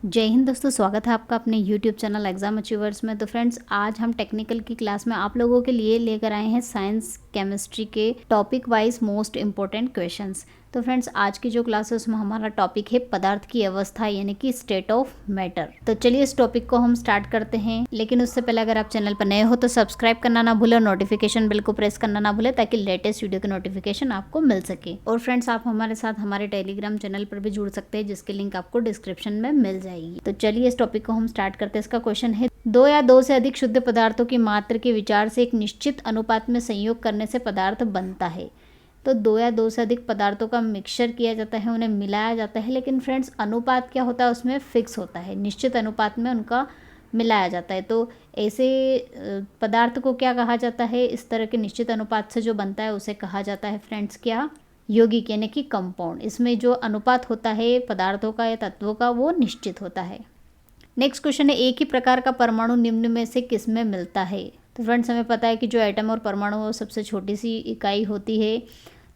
जय हिंद दोस्तों, स्वागत है आपका अपने YouTube चैनल एग्जाम अचीवर्स में। तो फ्रेंड्स, आज हम टेक्निकल की क्लास में आप लोगों के लिए लेकर आए हैं साइंस केमिस्ट्री के topic wise most important questions. तो फ्रेंड्स, आज की जो क्लास है उसमें हमारा टॉपिक है पदार्थ की अवस्था यानी कि स्टेट ऑफ मैटर। तो चलिए इस टॉपिक को हम स्टार्ट करते हैं, लेकिन उससे पहले अगर आप चैनल पर नए हो तो सब्सक्राइब करना ना भूलें और नोटिफिकेशन बेल को प्रेस करना ना भूलें ताकि लेटेस्ट वीडियो के नोटिफिकेशन आपको मिल सके। और फ्रेंड्स, आप हमारे साथ हमारे टेलीग्राम चैनल पर भी जुड़ सकते हैं जिसकी लिंक आपको डिस्क्रिप्शन में मिल जाएगी। तो चलिए इस टॉपिक को हम स्टार्ट करते हैं। इसका क्वेश्चन है, दो या दो से अधिक शुद्ध पदार्थों की मात्रा के विचार से एक निश्चित अनुपात में संयोग करने से पदार्थ बनता है। तो दो या दो से अधिक पदार्थों का मिक्सचर किया जाता है, उन्हें मिलाया जाता है, लेकिन फ्रेंड्स अनुपात क्या होता है उसमें फिक्स होता है, निश्चित अनुपात में उनका मिलाया जाता है। तो ऐसे पदार्थ को क्या कहा जाता है, इस तरह के निश्चित अनुपात से जो बनता है उसे कहा जाता है फ्रेंड्स क्या, यौगिक यानी कि कंपाउंड। इसमें जो अनुपात होता है पदार्थों का या तत्वों का वो निश्चित होता है। नेक्स्ट क्वेश्चन है, एक ही प्रकार का परमाणु निम्न में से किस में मिलता है। तो फ्रेंड्स, हमें पता है कि जो एटम और परमाणु वो सबसे छोटी सी इकाई होती है।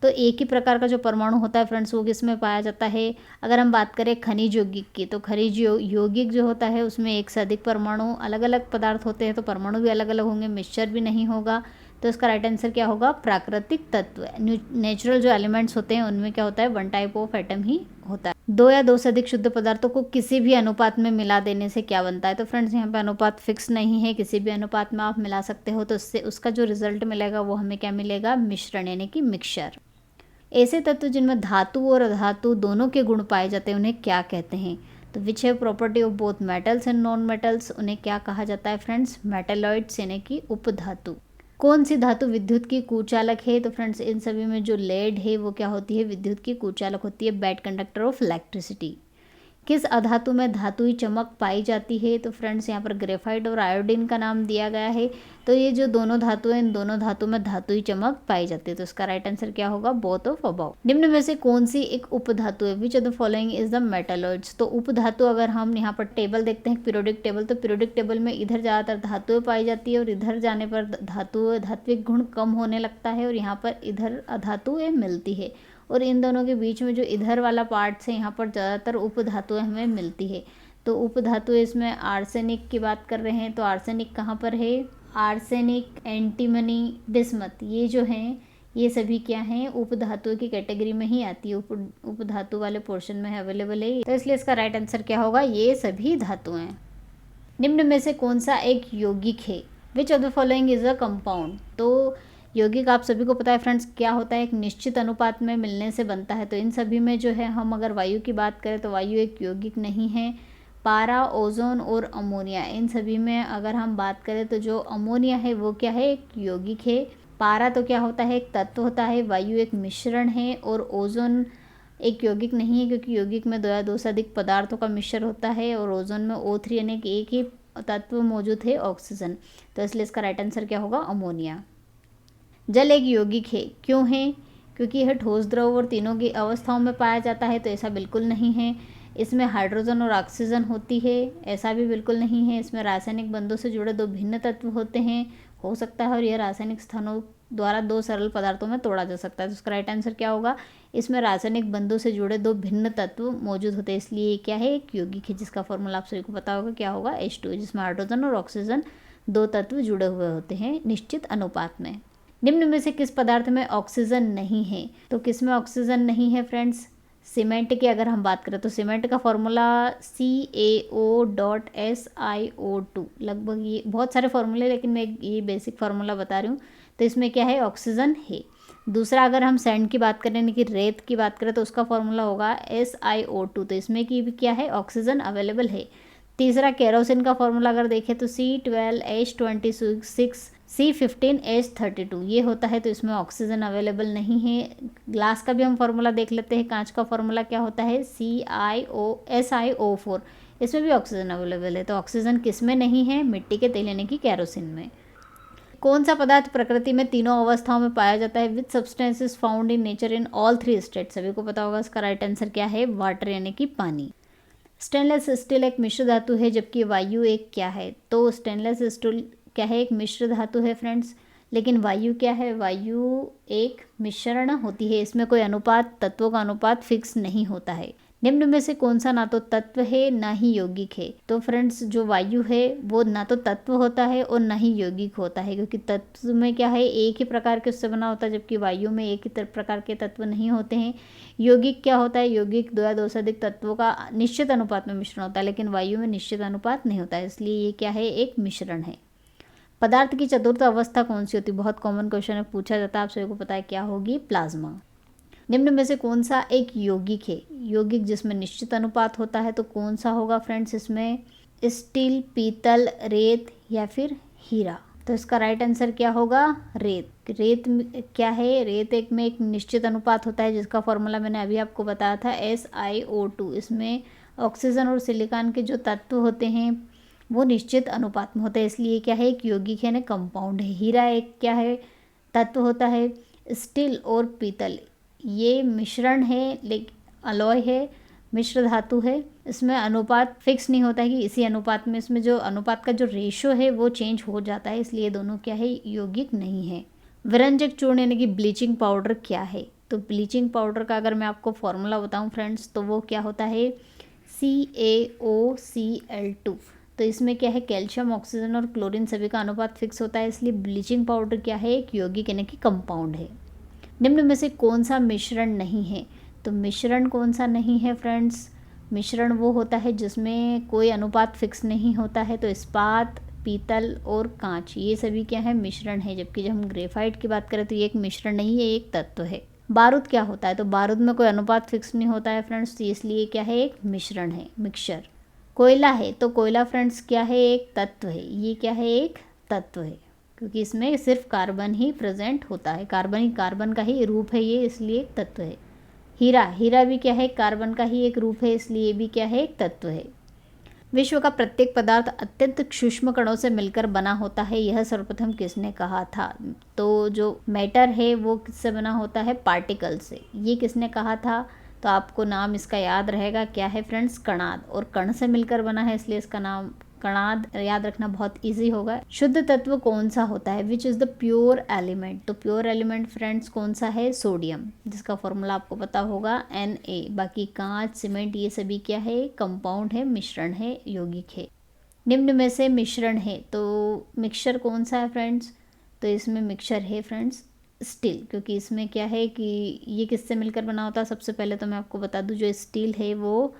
तो एक ही प्रकार का जो परमाणु होता है फ्रेंड्स वो किस में पाया जाता है। अगर हम बात करें खनिज यौगिक की, तो खनिज यौगिक जो होता है उसमें एक से अधिक परमाणु, अलग अलग पदार्थ होते हैं तो परमाणु भी अलग अलग होंगे, मिक्सचर भी नहीं होगा। तो इसका राइट आंसर क्या होगा, प्राकृतिक तत्व। नेचुरल जो एलिमेंट्स होते हैं उनमें क्या होता है, वन टाइप ऑफ एटम ही होता है। दो या दो से अधिक शुद्ध पदार्थों को किसी भी अनुपात में मिला देने से क्या बनता है। तो फ्रेंड्स, यहाँ पे अनुपात फिक्स नहीं है, किसी भी अनुपात में आप मिला सकते हो। तो उससे उसका जो रिजल्ट मिलेगा वो हमें क्या मिलेगा, मिश्रण यानी कि मिक्सचर। ऐसे तत्व जिनमें धातु और अधातु दोनों के गुण पाए जाते हैं उन्हें क्या कहते हैं। तो which have property of both metals and non metals, उन्हें क्या कहा जाता है फ्रेंड्स, मेटेलॉइड्स यानी कि उपधातु। कौन सी धातु विद्युत की कुचालक है। तो फ्रेंड्स, इन सभी में जो लेड है वो क्या होती है, विद्युत की कुचालक होती है, बैड कंडक्टर ऑफ इलेक्ट्रिसिटी। किस अधातु में धातुई चमक पाई जाती है। तो फ्रेंड्स, यहाँ पर ग्रेफाइट और आयोडीन का नाम दिया गया है। तो ये जो दोनों धातु हैं इन दोनों धातु में धातुई चमक पाई जाती है। तो इसका राइट आंसर क्या होगा, बोथ ऑफ अबव। निम्न में से कौन सी एक उपधातु है, which of the following is the metalloids. तो उपधातु अगर हम यहाँ पर टेबल देखते हैं पीरियोडिक टेबल, तो पीरियोडिक टेबल में इधर ज़्यादातर धातुएं पाई जाती है और इधर जाने पर धात्विक गुण कम होने लगता है और यहाँ पर इधर अधातुएं मिलती है। और इन दोनों के बीच में जो इधर वाला पार्ट है यहाँ पर ज़्यादातर उपधातुएं हमें मिलती है। तो उपधातु इसमें आर्सेनिक की बात कर रहे हैं, तो आर्सेनिक कहाँ पर है, आर्सेनिक, एंटीमनी, बिस्मथ, ये जो हैं ये सभी क्या हैं, उपधातु की कैटेगरी में ही आती है, उपधातु वाले पोर्शन में अवेलेबल है। तो इसलिए इसका राइट आंसर क्या होगा, ये सभी धातुएं। निम्न में से कौन सा एक यौगिक है, which of the following is a compound. तो यौगिक आप सभी को पता है फ्रेंड्स क्या होता है, एक निश्चित अनुपात में मिलने से बनता है। तो इन सभी में जो है, हम अगर वायु की बात करें तो वायु एक यौगिक नहीं है। पारा, ओजोन और अमोनिया, इन सभी में अगर हम बात करें तो जो अमोनिया है वो क्या है, एक यौगिक है। पारा तो क्या होता है, एक तत्व होता है। वायु एक मिश्रण है और ओजोन एक यौगिक नहीं है, क्योंकि यौगिक में दो या दो से अधिक पदार्थों का मिश्रण होता है और ओजोन में O3 यानी कि एक ही तत्व मौजूद है, ऑक्सीजन। तो इसलिए इसका राइट आंसर क्या होगा, अमोनिया। जल एक यौगिक है, क्यों है, क्योंकि यह ठोस, द्रव और तीनों की अवस्थाओं में पाया जाता है। तो ऐसा बिल्कुल नहीं है। इसमें हाइड्रोजन और ऑक्सीजन होती है, ऐसा भी बिल्कुल नहीं है। इसमें रासायनिक बंधों से जुड़े दो भिन्न तत्व होते हैं, हो सकता है, और यह रासायनिक स्थानों द्वारा दो सरल पदार्थों में तोड़ा जा सकता है। तो उसका राइट आंसर क्या होगा, इसमें रासायनिक बंधों से जुड़े दो भिन्न तत्व मौजूद होते हैं, इसलिए ये क्या है, एक यौगिक है, जिसका फॉर्मूला आप सभी को पता होगा क्या होगा, H2, जिसमें हाइड्रोजन और ऑक्सीजन दो तत्व जुड़े हुए होते हैं निश्चित अनुपात में। निम्न में से किस पदार्थ में ऑक्सीजन नहीं है। तो किस में ऑक्सीजन नहीं है फ्रेंड्स, सीमेंट की अगर हम बात करें तो सीमेंट का फॉर्मूला CaO.SiO2, लगभग ये बहुत सारे फॉर्मूले, लेकिन मैं ये बेसिक फार्मूला बता रही हूँ। तो इसमें क्या है, ऑक्सीजन है। दूसरा, अगर हम सैंड की बात करें यानी कि रेत की बात करें तो उसका फॉर्मूला होगा SiO2, तो इसमें की भी क्या है, ऑक्सीजन अवेलेबल है। तीसरा, केरोसिन का फॉर्मूला अगर देखें तो C12H26 C15H32 ये होता है, तो इसमें ऑक्सीजन अवेलेबल नहीं है। ग्लास का भी हम फॉर्मूला देख लेते हैं, कांच का फॉर्मूला क्या होता है, SiO4, इसमें भी ऑक्सीजन अवेलेबल है। तो ऑक्सीजन किस में नहीं है, मिट्टी के तेल यानी कि केरोसिन में। कौन सा पदार्थ प्रकृति में तीनों अवस्थाओं में पाया जाता है, which substances found in nature in all three state. सभी को पता होगा इसका राइट आंसर क्या है, वाटर यानी कि पानी। स्टेनलेस स्टील एक मिश्र धातु है, जबकि वायु एक क्या है। तो स्टेनलेस स्टील क्या है, एक मिश्र धातु है फ्रेंड्स, लेकिन वायु क्या है, वायु एक मिश्रण होती है। इसमें कोई अनुपात, तत्वों का अनुपात फिक्स नहीं होता है। निम्न में से कौन सा ना तो तत्व है ना ही यौगिक है। तो फ्रेंड्स जो वायु है वो ना तो तत्व होता है और ना ही यौगिक होता है, क्योंकि तत्व में क्या है एक ही प्रकार के उससे बना होता है, जबकि वायु में एक ही प्रकार के तत्व नहीं होते हैं। यौगिक क्या होता है, यौगिक दो या दो से अधिक तत्वों का निश्चित अनुपात में मिश्रण होता है, लेकिन वायु में निश्चित अनुपात नहीं होता है, इसलिए ये क्या है, एक मिश्रण है। पदार्थ की चतुर्थ अवस्था कौन सी होती है, बहुत कॉमन क्वेश्चन है, पूछा जाता है, आप सभी को पता है क्या होगी, प्लाज्मा। निम्न में से कौन सा एक यौगिक है, यौगिक जिसमें निश्चित अनुपात होता है, तो कौन सा होगा फ्रेंड्स, इसमें स्टील, पीतल, रेत या फिर हीरा। तो इसका राइट आंसर क्या होगा, रेत। रेत क्या है, रेत एक में एक निश्चित अनुपात होता है, जिसका फॉर्मूला मैंने अभी आपको बताया था SiO2। इसमें ऑक्सीजन और सिलिकॉन के जो तत्व होते हैं वो निश्चित अनुपात में होते हैं, इसलिए क्या है, एक यौगिक है ना, कंपाउंड है। हीरा एक क्या है, तत्व होता है। स्टील और पीतल ये मिश्रण है, लेकिन अलॉय है, मिश्र धातु है। इसमें अनुपात फिक्स नहीं होता है कि इसी अनुपात में, इसमें जो अनुपात का जो रेशो है वो चेंज हो जाता है, इसलिए दोनों क्या है, यौगिक नहीं है। विरंजक चूर्ण यानी कि ब्लीचिंग पाउडर क्या है, तो ब्लीचिंग पाउडर का अगर मैं आपको फॉर्मूला बताऊं फ्रेंड्स, तो वो क्या होता है, CaOCl2। तो इसमें क्या है, कैल्शियम, ऑक्सीजन और क्लोरीन सभी का अनुपात फिक्स होता है, इसलिए ब्लीचिंग पाउडर क्या है, एक यौगिक यानी कि कंपाउंड है। निम्न में से कौन सा मिश्रण नहीं है, तो मिश्रण कौन सा नहीं है फ्रेंड्स, मिश्रण वो होता है जिसमें कोई अनुपात फिक्स नहीं होता है। तो इस्पात, पीतल और कांच ये सभी क्या है, मिश्रण है, जबकि जब हम ग्रेफाइट की बात करें तो ये एक मिश्रण नहीं है, एक तत्व है। बारूद क्या होता है, तो बारूद में कोई अनुपात फिक्स नहीं होता है फ्रेंड्स, तो इसलिए क्या है, एक मिश्रण है, मिक्सचर। कोयला है, तो कोयला फ्रेंड्स क्या है, एक तत्व है, ये क्या है, एक तत्व है, क्योंकि इसमें सिर्फ कार्बन ही प्रेजेंट होता है, कार्बन का ही रूप है ये, इसलिए एक तत्व है। हीरा भी क्या है, कार्बन का ही एक रूप है, इसलिए भी क्या है, एक तत्व है। विश्व का प्रत्येक पदार्थ अत्यंत सूक्ष्म कणों से मिलकर बना होता है, यह सर्वप्रथम किसने कहा था, तो जो मैटर है वो किससे बना होता है, पार्टिकल से। ये किसने कहा था, तो आपको नाम इसका याद रहेगा, क्या है फ्रेंड्स, कणाद, और कण से मिलकर बना है, इसलिए इसका नाम कणाद याद रखना बहुत इजी होगा। शुद्ध तत्व कौन सा होता है, which is the pure element, तो प्योर एलिमेंट फ्रेंड्स कौन सा है, सोडियम, जिसका फॉर्मूला आपको पता होगा Na। बाकी कांच, सीमेंट ये सभी क्या है, कंपाउंड है, मिश्रण है, यौगिक है। निम्न में से मिश्रण है, तो मिक्सचर कौन सा है फ्रेंड्स, तो इसमें मिक्सचर है फ्रेंड्स स्टील, क्योंकि इसमें क्या है कि ये किससे मिलकर बना होता है, सबसे पहले तो मैं आपको बता दूं, जो स्टील है वो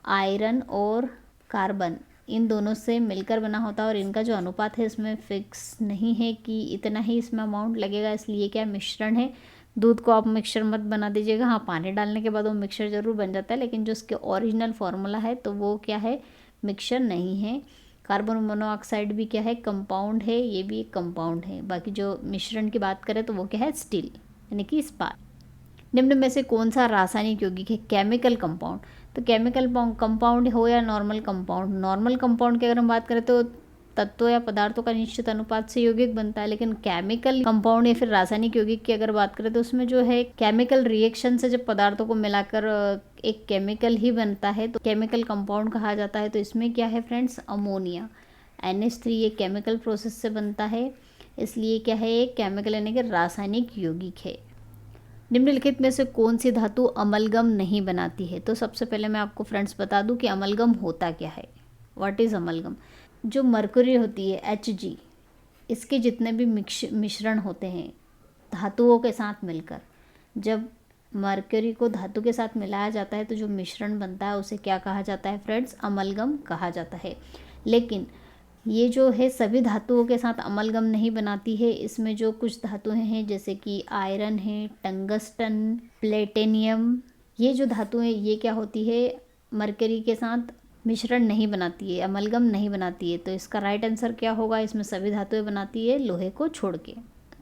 आयरन और कार्बन इन दोनों से मिलकर बना होता है, और इनका जो अनुपात है इसमें फिक्स नहीं है कि इतना ही इसमें अमाउंट लगेगा, इसलिए क्या मिश्रण है। दूध को आप मिक्सचर मत बना दीजिएगा, हाँ पानी डालने के बाद वो मिक्सचर ज़रूर बन जाता है, लेकिन जो उसके ओरिजिनल फार्मूला है तो वो क्या है, मिक्सचर नहीं है। कार्बन मोनोऑक्साइड भी क्या है, कंपाउंड है, ये भी एक कंपाउंड है। बाकी जो मिश्रण की बात करें तो वो क्या है, स्टील यानी कि इस्पात। निम्न में से कौन सा रासायनिक यौगिक है, केमिकल कंपाउंड, तो केमिकल कंपाउंड हो या नॉर्मल कंपाउंड, नॉर्मल कंपाउंड की अगर हम बात करें तो तत्वों या पदार्थों का निश्चित अनुपात से यौगिक बनता है, लेकिन केमिकल कंपाउंड या फिर रासायनिक यौगिक की अगर बात करें तो उसमें जो है केमिकल रिएक्शन से जब पदार्थों को मिलाकर एक केमिकल ही बनता है तो केमिकल कंपाउंड कहा जाता है। तो इसमें क्या है फ्रेंड्स, अमोनिया NH3 ये केमिकल प्रोसेस से बनता है, इसलिए क्या है, एक केमिकल यानी कि रासायनिक यौगिक है। निम्नलिखित में से कौन सी धातु अमलगम नहीं बनाती है, तो सबसे पहले मैं आपको फ्रेंड्स बता दूं कि अमलगम होता क्या है, व्हाट इज़ अमलगम। जो मरकरी होती है Hg, इसके जितने भी मिश्रण होते हैं धातुओं के साथ मिलकर, जब मरकरी को धातु के साथ मिलाया जाता है तो जो मिश्रण बनता है उसे क्या कहा जाता है फ्रेंड्स, अमलगम कहा जाता है। लेकिन ये जो है सभी धातुओं के साथ अमलगम नहीं बनाती है, इसमें जो कुछ धातुएं हैं जैसे कि आयरन है, टंगस्टन, प्लेटिनियम, ये जो धातुएं ये क्या होती है, मरकरी के साथ मिश्रण नहीं बनाती है, अमलगम नहीं बनाती है। तो इसका राइट आंसर क्या होगा, इसमें सभी धातुएं बनाती है लोहे को छोड़ के।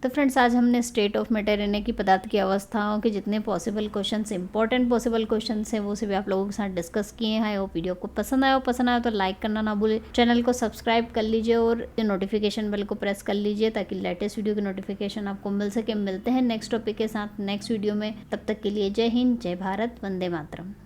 तो फ्रेंड्स आज हमने स्टेट ऑफ मैटर यानी कि पदार्थ की अवस्थाओं के जितने possible questions, important possible questions हैं वो सभी आप लोगों के साथ डिस्कस किए हैं। वो वीडियो को पसंद आया तो लाइक करना ना भूलें, चैनल को सब्सक्राइब कर लीजिए और नोटिफिकेशन बेल को प्रेस कर लीजिए ताकि लेटेस्ट वीडियो की नोटिफिकेशन आपको मिल सके। मिलते हैं नेक्स्ट टॉपिक के साथ नेक्स्ट वीडियो में, तब तक के लिए जय हिंद, जय भारत, वंदे मातरम।